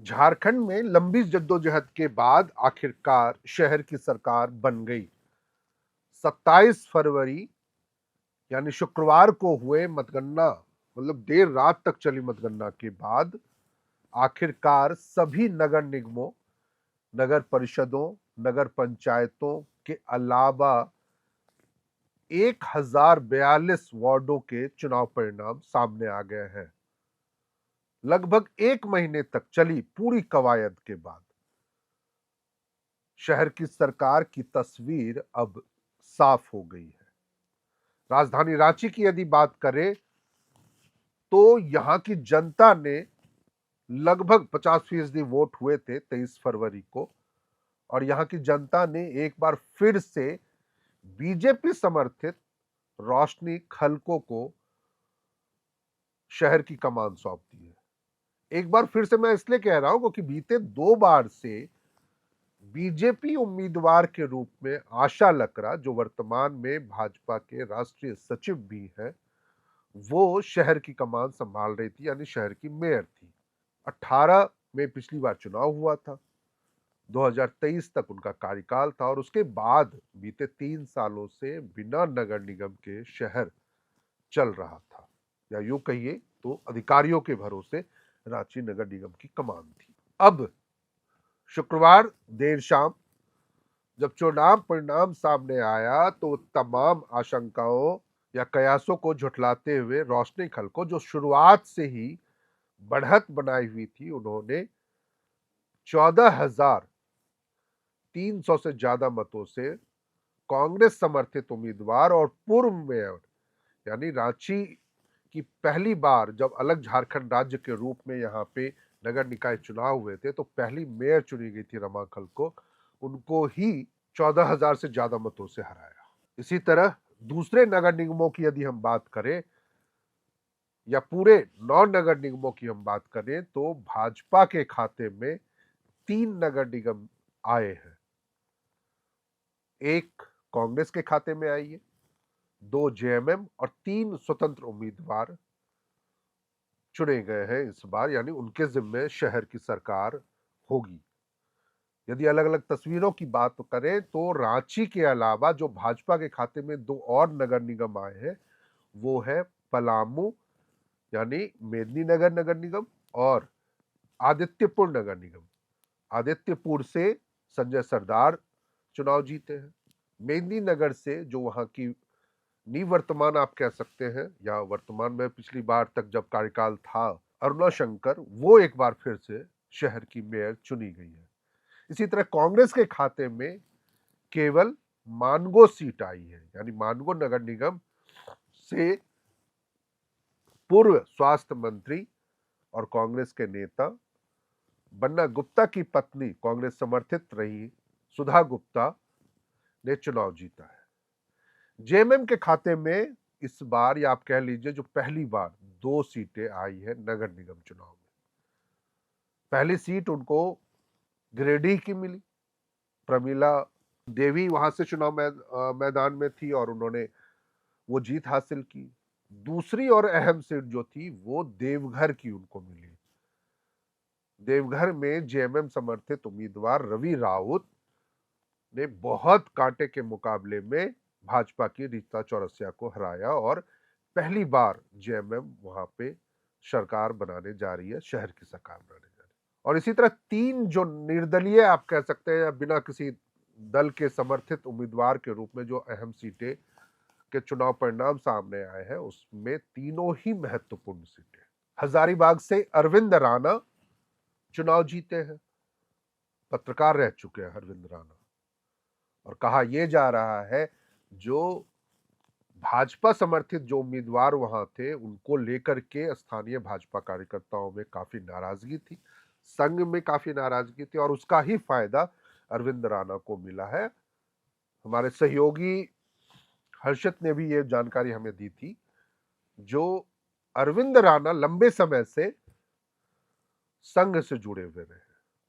झारखंड में लंबी जद्दोजहद के बाद आखिरकार शहर की सरकार बन गई। 27 फरवरी यानी शुक्रवार को हुए मतगणना, मतलब देर रात तक चली मतगणना के बाद आखिरकार सभी नगर निगमों, नगर परिषदों, नगर पंचायतों के अलावा 1042 वार्डों के चुनाव परिणाम सामने आ गए हैं। लगभग एक महीने तक चली पूरी कवायद के बाद शहर की सरकार की तस्वीर अब साफ हो गई है। राजधानी रांची की यदि बात करें तो यहां की जनता ने लगभग 50% वोट हुए थे 23 फरवरी को, और यहां की जनता ने एक बार फिर से बीजेपी समर्थित रोशनी खलको को शहर की कमान सौंप दी है। एक बार फिर से मैं इसलिए कह रहा हूं क्योंकि बीते 2 बार से बीजेपी उम्मीदवार के रूप में आशा लकड़ा, जो वर्तमान में भाजपा के राष्ट्रीय सचिव भी हैं, वो शहर की कमान संभाल रही थी, यानी शहर की मेयर थी। 18 में पिछली बार चुनाव हुआ था, 2023 तक उनका कार्यकाल था, और उसके बाद बीते 3 सालों से बिना नगर निगम के शहर चल रहा था, या यूं कहिए तो अधिकारियों के भरोसे रांची नगर निगम की कमान थी। अब शुक्रवार देर शाम जब चुनाव परिणाम सामने आया तो तमाम आशंकाओं या कयासों को झुठलाते हुए रोशनी खलको, जो शुरुआत से ही बढ़त बनाई हुई थी, उन्होंने 14,300 से ज्यादा मतों से कांग्रेस समर्थित उम्मीदवार और पूर्व मेयर, यानी रांची की पहली बार जब अलग झारखंड राज्य के रूप में यहाँ पे नगर निकाय चुनाव हुए थे तो पहली मेयर चुनी गई थी रमा खलको, उनको ही 14,000 से ज्यादा मतों से हराया। इसी तरह दूसरे नगर निगमों की यदि हम बात करें या पूरे 9 नगर निगमों की हम बात करें तो भाजपा के खाते में 3 नगर निगम आए हैं। एक कांग्रेस के खाते में आई है, 2 जेएमएम और 3 स्वतंत्र उम्मीदवार चुने गए हैं इस बार, यानी उनके जिम्मे शहर की सरकार होगी। यदि अलग अलग तस्वीरों की बात करें तो रांची के अलावा जो भाजपा के खाते में 2 और नगर निगम आए हैं वो है पलामू, यानी मेदिनीनगर नगर निगम, और आदित्यपुर नगर निगम। आदित्यपुर से संजय सरदार चुनाव जीते हैं। मेदिनीनगर से जो वहां की निवर्तमान आप कह सकते हैं, या वर्तमान में पिछली बार तक जब कार्यकाल था, अरुणा शंकर, वो एक बार फिर से शहर की मेयर चुनी गई है। इसी तरह कांग्रेस के खाते में केवल मानगो सीट आई है, यानी मानगो नगर निगम से पूर्व स्वास्थ्य मंत्री और कांग्रेस के नेता बन्ना गुप्ता की पत्नी कांग्रेस समर्थित रही सुधा गुप्ता ने चुनाव जीता है। जेएमएम के खाते में इस बार, या आप कह लीजिए जो पहली बार 2 सीटें आई है नगर निगम चुनाव में। पहली सीट उनको गिरिडीह की मिली, प्रमीला देवी वहां से चुनाव मैदान में थी और उन्होंने वो जीत हासिल की। दूसरी और अहम सीट जो थी वो देवघर की उनको मिली। देवघर में जेएमएम समर्थित उम्मीदवार रवि राउत ने बहुत कांटे के मुकाबले में भाजपा की रीता चौरसिया को हराया और पहली बार जेएमएम वहां पे सरकार बनाने जा रही है, शहर की सरकार बनाने जा रही है। और इसी तरह 3 जो निर्दलीय आप कह सकते हैं, या बिना किसी दल के समर्थित उम्मीदवार के रूप में जो अहम सीटें के चुनाव परिणाम सामने आए हैं, उसमें तीनों ही महत्वपूर्ण सीटें। हजारीबाग से अरविंद राणा चुनाव जीते हैं, पत्रकार रह चुके हैं अरविंद राणा, और कहा यह जा रहा है जो भाजपा समर्थित जो उम्मीदवार वहां थे उनको लेकर के स्थानीय भाजपा कार्यकर्ताओं में काफी नाराजगी थी, संघ में काफी नाराजगी थी, और उसका ही फायदा अरविंद राणा को मिला है। हमारे सहयोगी हर्षित ने भी ये जानकारी हमें दी थी। जो अरविंद राणा लंबे समय से संघ से जुड़े हुए रहे,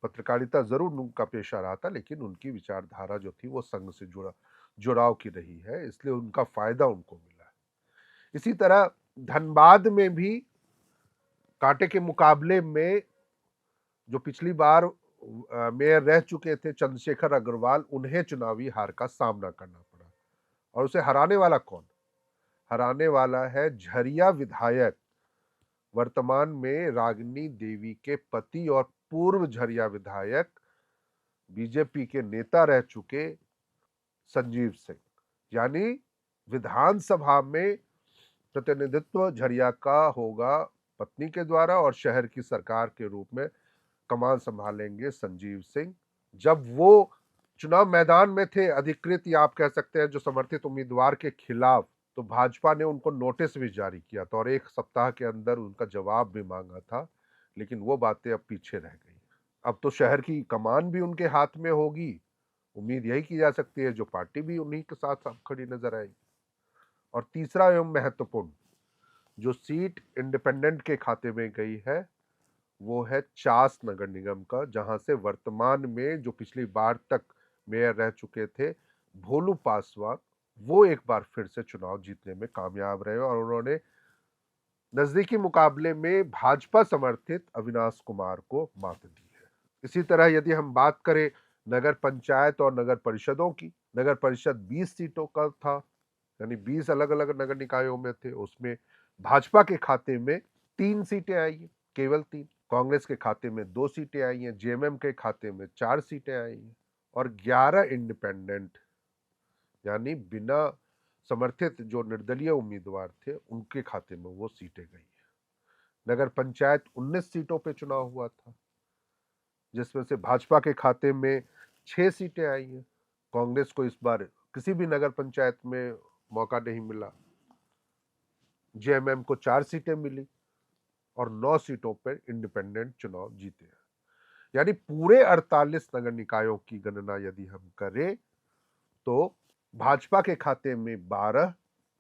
पत्रकारिता जरूर उनका पेशा रहा था, लेकिन उनकी विचारधारा जो थी वो संघ से जुड़ाव की रही है, इसलिए उनका फायदा उनको मिला है। इसी तरह धनबाद में भी कांटे के मुकाबले में जो पिछली बार मेयर रह चुके थे चंद्रशेखर अग्रवाल, उन्हें चुनावी हार का सामना करना पड़ा। और उसे हराने वाला कौन? हराने वाला है झरिया विधायक, वर्तमान में रागिनी देवी के पति और पूर्व झरिया विधायक, बीजेपी के नेता रह चुके संजीव सिंह। यानी विधानसभा में प्रतिनिधित्व झरिया का होगा पत्नी के द्वारा और शहर की सरकार के रूप में कमान संभालेंगे संजीव सिंह। जब वो चुनाव मैदान में थे अधिकृत, या आप कह सकते हैं जो समर्थित उम्मीदवार के खिलाफ, तो भाजपा ने उनको नोटिस भी जारी किया था और 1 सप्ताह के अंदर उनका जवाब भी मांगा था, लेकिन वो बातें अब पीछे रह गई। अब तो शहर की कमान भी उनके हाथ में होगी। उम्मीद यही की जा सकती है जो पार्टी भी उन्हीं के साथ अब खड़ी नजर आएगी। और तीसरा एवं महत्वपूर्ण जो सीट इंडिपेंडेंट के खाते में गई है वो है चास नगर निगम का, जहां से वर्तमान में जो पिछली बार तक मेयर रह चुके थे भोलू पासवान, वो एक बार फिर से चुनाव जीतने में कामयाब रहे और उन्होंने नजदीकी मुकाबले में भाजपा समर्थित अविनाश कुमार को मात दी है। इसी तरह यदि हम बात करें नगर पंचायत और नगर परिषदों की, नगर परिषद 20 सीटों का था, यानी 20 अलग अलग नगर निकायों में थे। उसमें भाजपा के खाते में 3 सीटें आई हैं, केवल 3। कांग्रेस के खाते में 2 सीटें आई हैं, जेएमएम के खाते में 4 सीटें आई हैं और 11 इंडिपेंडेंट यानी बिना समर्थित जो निर्दलीय उम्मीदवार थे उनके खाते में वो सीटें गई हैं। नगर पंचायत 19 सीटों पे चुनाव हुआ था, जिसमें से भाजपा के खाते में 6 सीटें आई हैं। कांग्रेस को इस बार किसी भी नगर पंचायत में मौका नहीं मिला। जेएमएम को 4 सीटें मिली और 9 सीटों पर इंडिपेंडेंट चुनाव जीते हैं। यानी पूरे 48 नगर निकायों की गणना यदि हम करें तो भाजपा के खाते में 12,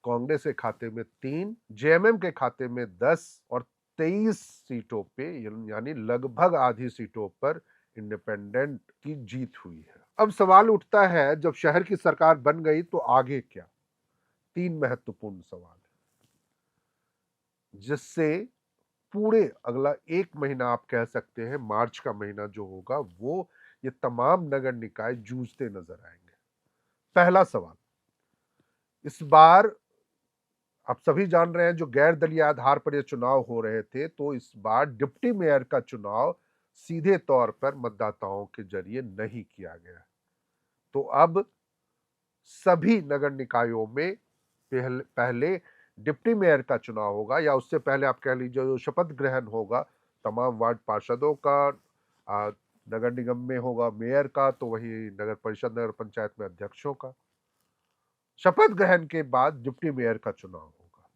कांग्रेस के खाते में 3, जेएमएम के खाते में 10 और 23 सीटों पे यानी लगभग आधी सीटों पर इंडिपेंडेंट की जीत हुई है। अब सवाल उठता है जब शहर की सरकार बन गई तो आगे क्या? 3 महत्वपूर्ण सवाल जिससे पूरे अगला 1 महीना आप कह सकते हैं, मार्च का महीना जो होगा वो ये तमाम नगर निकाय जूझते नजर आएंगे। पहला सवाल, इस बार आप सभी जान रहे हैं जो गैर दलीय आधार पर ये चुनाव हो रहे थे, तो इस बार डिप्टी मेयर का चुनाव सीधे तौर पर मतदाताओं के जरिए नहीं किया गया। तो अब सभी नगर निकायों में पहले डिप्टी मेयर का चुनाव होगा, या उससे पहले आप कह लीजिए जो शपथ ग्रहण होगा तमाम वार्ड पार्षदों का, नगर निगम में होगा मेयर का, तो वही नगर परिषद नगर पंचायत में अध्यक्षों का। शपथ ग्रहण के बाद डिप्टी मेयर का चुनाव होगा,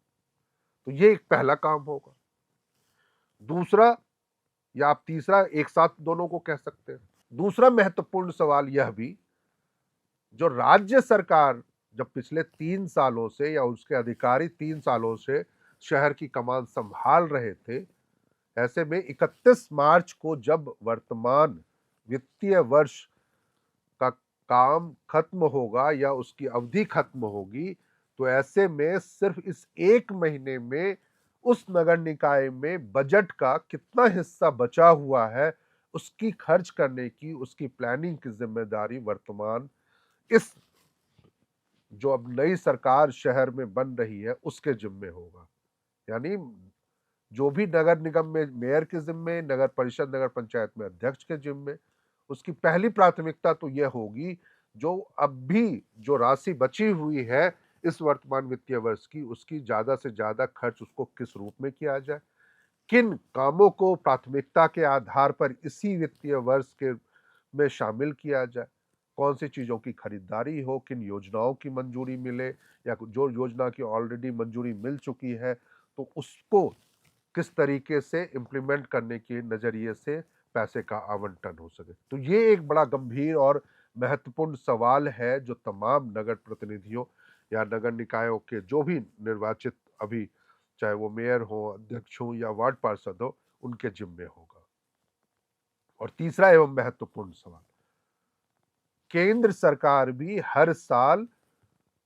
तो ये एक पहला काम होगा। दूसरा या आप तीसरा, एक साथ दोनों को कह सकते हैं। दूसरा महत्वपूर्ण सवाल यह भी, जो राज्य सरकार जब पिछले 3 सालों से या उसके अधिकारी 3 सालों से शहर की कमान संभाल रहे थे, ऐसे में 31 मार्च को जब वर्तमान वित्तीय वर्ष का काम खत्म होगा या उसकी अवधि खत्म होगी, तो ऐसे में सिर्फ इस 1 महीने में उस नगर निकाय में बजट का कितना हिस्सा बचा हुआ है, उसकी खर्च करने की, उसकी प्लानिंग की जिम्मेदारी वर्तमान इस जो अब नई सरकार शहर में बन रही है उसके जिम्मे होगा। यानी जो भी नगर निगम में मेयर के जिम्मे, नगर परिषद नगर पंचायत में अध्यक्ष के जिम्मे, उसकी पहली प्राथमिकता तो यह होगी जो अब भी जो राशि बची हुई है इस वर्तमान वित्तीय वर्ष की, उसकी ज्यादा से ज्यादा खर्च उसको किस रूप में किया जाए, किन कामों को प्राथमिकता के आधार पर इसी वित्तीय वर्ष के में शामिल किया जाए, कौन सी चीजों की खरीदारी हो, किन योजनाओं की मंजूरी मिले, या जो योजना की ऑलरेडी मंजूरी मिल चुकी है तो उसको किस तरीके से इंप्लीमेंट करने के नजरिए से पैसे का आवंटन हो सके। तो ये एक बड़ा गंभीर और महत्वपूर्ण सवाल है जो तमाम नगर प्रतिनिधियों या नगर निकायों के जो भी निर्वाचित अभी, चाहे वो मेयर हो, अध्यक्ष हो या वार्ड पार्षद हो, उनके जिम्मे होगा। और तीसरा एवं महत्वपूर्ण सवाल, केंद्र सरकार भी हर साल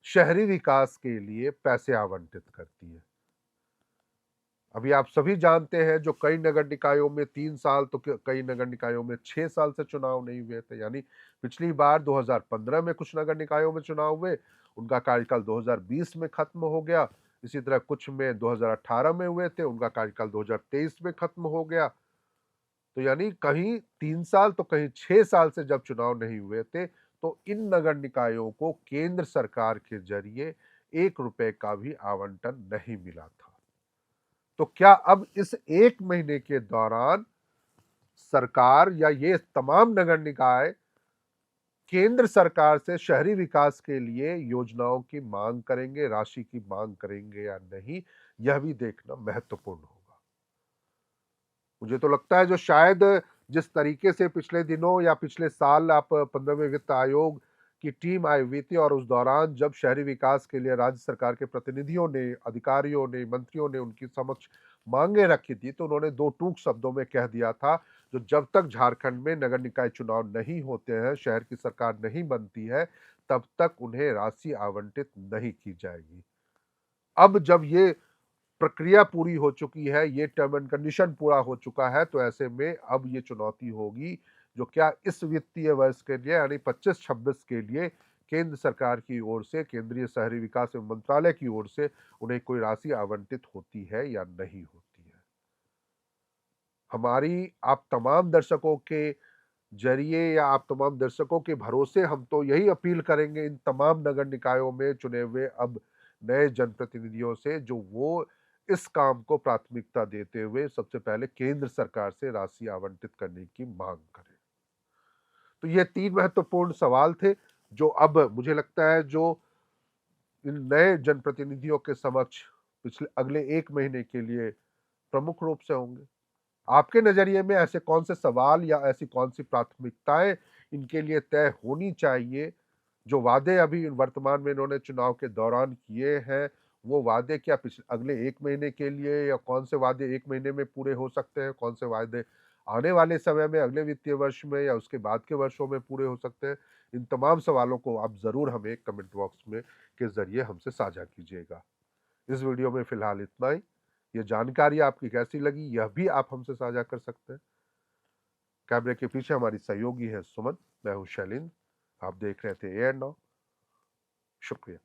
शहरी विकास के लिए पैसे आवंटित करती है। अभी आप सभी जानते हैं जो कई नगर निकायों में 3 साल तो कई नगर निकायों में 6 साल से चुनाव नहीं हुए थे। यानी पिछली बार 2015 में कुछ नगर निकायों में चुनाव हुए, उनका कार्यकाल 2020 में खत्म हो गया। इसी तरह कुछ में 2018 में हुए थे, उनका कार्यकाल 2023 में खत्म हो गया। तो यानी कहीं 3 साल तो कहीं 6 साल से जब चुनाव नहीं हुए थे, तो इन नगर निकायों को केंद्र सरकार के जरिए 1 रुपए का भी आवंटन नहीं मिला था। तो क्या अब इस 1 महीने के दौरान सरकार या ये तमाम नगर निकाय केंद्र सरकार से शहरी विकास के लिए योजनाओं की मांग करेंगे, राशि की मांग करेंगे या नहीं, यह भी देखना महत्वपूर्ण होगा। मुझे तो लगता है जो शायद जिस तरीके से पिछले दिनों या पिछले साल आप 15वें वित्त आयोग की टीम आई हुई थी और उस दौरान जब शहरी विकास के लिए राज्य सरकार के प्रतिनिधियों ने, अधिकारियों ने, मंत्रियों ने उनकी समक्ष मांगे रखी थी, तो उन्होंने 2 टूक शब्दों में कह दिया था, जो जब तक झारखंड में नगर निकाय चुनाव नहीं होते हैं, शहर की सरकार नहीं बनती है, तब तक उन्हें राशि आवंटित नहीं की जाएगी। अब जब ये प्रक्रिया पूरी हो चुकी है, ये टर्म एंड कंडीशन पूरा हो चुका है, तो ऐसे में अब ये चुनौती होगी जो क्या इस वित्तीय वर्ष के लिए यानी 25-26 के लिए केंद्र सरकार की ओर से, केंद्रीय शहरी विकास एवं मंत्रालय की ओर से उन्हें कोई राशि आवंटित होती है या नहीं होती है। हमारी आप तमाम दर्शकों के जरिए या आप तमाम दर्शकों के भरोसे हम तो यही अपील करेंगे इन तमाम नगर निकायों में चुने हुए अब नए जनप्रतिनिधियों से, जो वो इस काम को प्राथमिकता देते हुए सबसे पहले केंद्र सरकार से राशि आवंटित करने की मांग करें। तो ये 3 महत्वपूर्ण सवाल थे जो अब मुझे लगता है जो इन नए जनप्रतिनिधियों के समक्ष पिछले अगले 1 महीने के लिए प्रमुख रूप से होंगे। आपके नजरिए में ऐसे कौन से सवाल या ऐसी कौन सी प्राथमिकताएं इनके लिए तय होनी चाहिए? जो वादे अभी वर्तमान में इन्होंने चुनाव के दौरान किए हैं, वो वादे क्या पिछले अगले 1 महीने के लिए, या कौन से वादे 1 महीने में पूरे हो सकते हैं, कौन से वादे आने वाले समय में अगले वित्तीय वर्ष में या उसके बाद के वर्षों में पूरे हो सकते हैं? इन तमाम सवालों को आप जरूर हमें कमेंट बॉक्स में के जरिए हमसे साझा कीजिएगा। इस वीडियो में फिलहाल इतना ही। ये जानकारी आपकी कैसी लगी यह भी आप हमसे साझा कर सकते हैं। कैमरे के पीछे हमारी सहयोगी है सुमन, मैं हूं शैलेंद्र, आप देख रहे थे एयर नाउ। शुक्रिया।